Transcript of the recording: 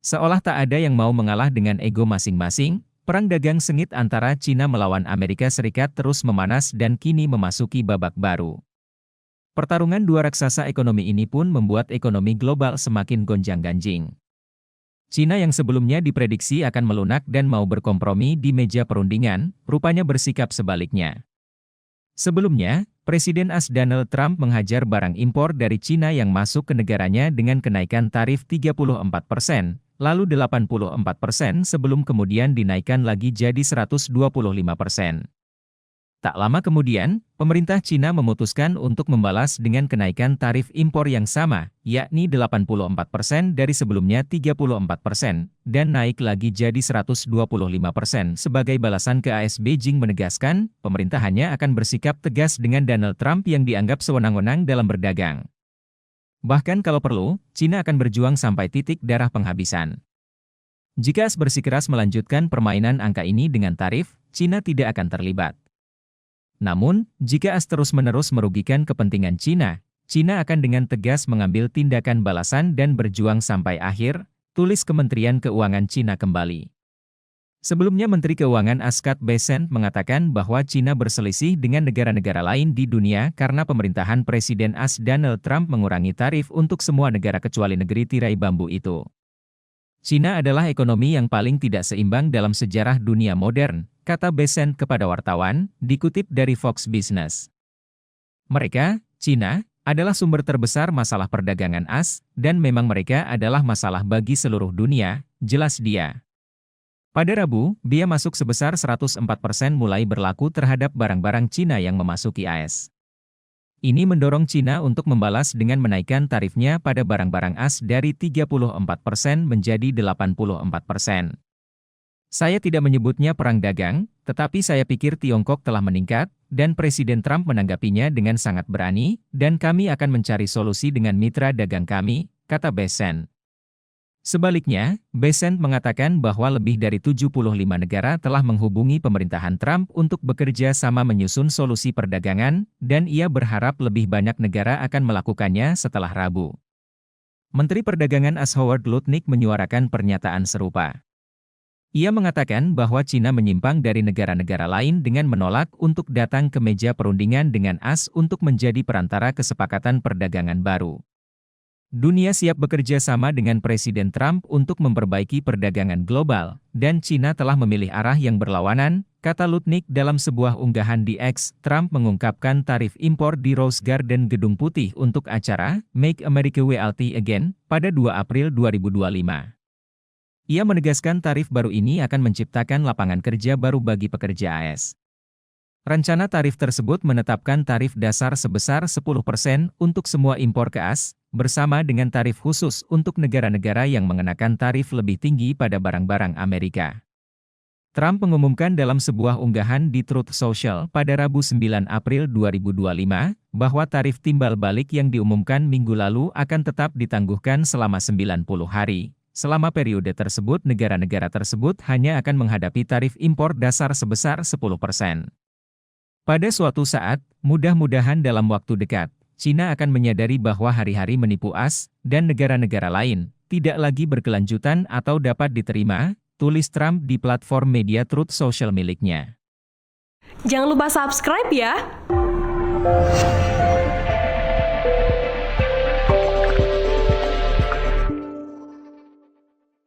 Seolah tak ada yang mau mengalah dengan ego masing-masing, perang dagang sengit antara Cina melawan Amerika Serikat terus memanas dan kini memasuki babak baru. Pertarungan dua raksasa ekonomi ini pun membuat ekonomi global semakin gonjang-ganjing. Cina yang sebelumnya diprediksi akan melunak dan mau berkompromi di meja perundingan, rupanya bersikap sebaliknya. Sebelumnya, Presiden AS Donald Trump menghajar barang impor dari Cina yang masuk ke negaranya dengan kenaikan tarif 34%, lalu 84% sebelum kemudian dinaikkan lagi jadi 125%. Tak lama kemudian, pemerintah Cina memutuskan untuk membalas dengan kenaikan tarif impor yang sama, yakni 84% dari sebelumnya 34%, dan naik lagi jadi 125% sebagai balasan ke AS. Beijing menegaskan, pemerintah hanya akan bersikap tegas dengan Donald Trump yang dianggap sewenang-wenang dalam berdagang. Bahkan kalau perlu, Cina akan berjuang sampai titik darah penghabisan. Jika AS bersikeras melanjutkan permainan angka ini dengan tarif, Cina tidak akan terlibat. Namun, jika AS terus-menerus merugikan kepentingan Cina, Cina akan dengan tegas mengambil tindakan balasan dan berjuang sampai akhir, tulis Kementerian Keuangan Cina kembali. Sebelumnya Menteri Keuangan Scott Bessent mengatakan bahwa Cina berselisih dengan negara-negara lain di dunia karena pemerintahan Presiden AS Donald Trump mengurangi tarif untuk semua negara kecuali negeri tirai bambu itu. Cina adalah ekonomi yang paling tidak seimbang dalam sejarah dunia modern, kata Bessent kepada wartawan, dikutip dari Fox Business. Mereka, Cina, adalah sumber terbesar masalah perdagangan AS, dan memang mereka adalah masalah bagi seluruh dunia, jelas dia. Pada Rabu, biaya masuk sebesar 104% mulai berlaku terhadap barang-barang Cina yang memasuki AS. Ini mendorong Cina untuk membalas dengan menaikkan tarifnya pada barang-barang AS dari 34% menjadi 84%. Saya tidak menyebutnya perang dagang, tetapi saya pikir Tiongkok telah meningkat, dan Presiden Trump menanggapinya dengan sangat berani, dan kami akan mencari solusi dengan mitra dagang kami, kata Bessent. Sebaliknya, Bessent mengatakan bahwa lebih dari 75 negara telah menghubungi pemerintahan Trump untuk bekerja sama menyusun solusi perdagangan, dan ia berharap lebih banyak negara akan melakukannya setelah Rabu. Menteri Perdagangan AS Howard Lutnick menyuarakan pernyataan serupa. Ia mengatakan bahwa Cina menyimpang dari negara-negara lain dengan menolak untuk datang ke meja perundingan dengan AS untuk menjadi perantara kesepakatan perdagangan baru. Dunia siap bekerja sama dengan Presiden Trump untuk memperbaiki perdagangan global, dan Cina telah memilih arah yang berlawanan, kata Lutnick dalam sebuah unggahan di X. Trump mengungkapkan tarif impor di Rose Garden Gedung Putih untuk acara Make America Wealthy Again pada 2 April 2025. Ia menegaskan tarif baru ini akan menciptakan lapangan kerja baru bagi pekerja AS. Rencana tarif tersebut menetapkan tarif dasar sebesar 10% untuk semua impor ke AS, bersama dengan tarif khusus untuk negara-negara yang mengenakan tarif lebih tinggi pada barang-barang Amerika. Trump mengumumkan dalam sebuah unggahan di Truth Social pada Rabu 9 April 2025, bahwa tarif timbal balik yang diumumkan minggu lalu akan tetap ditangguhkan selama 90 hari. Selama periode tersebut negara-negara tersebut hanya akan menghadapi tarif impor dasar sebesar 10%. Pada suatu saat, mudah-mudahan dalam waktu dekat, Cina akan menyadari bahwa hari-hari menipu AS dan negara-negara lain tidak lagi berkelanjutan atau dapat diterima, tulis Trump di platform media Truth Social miliknya. Jangan lupa subscribe ya!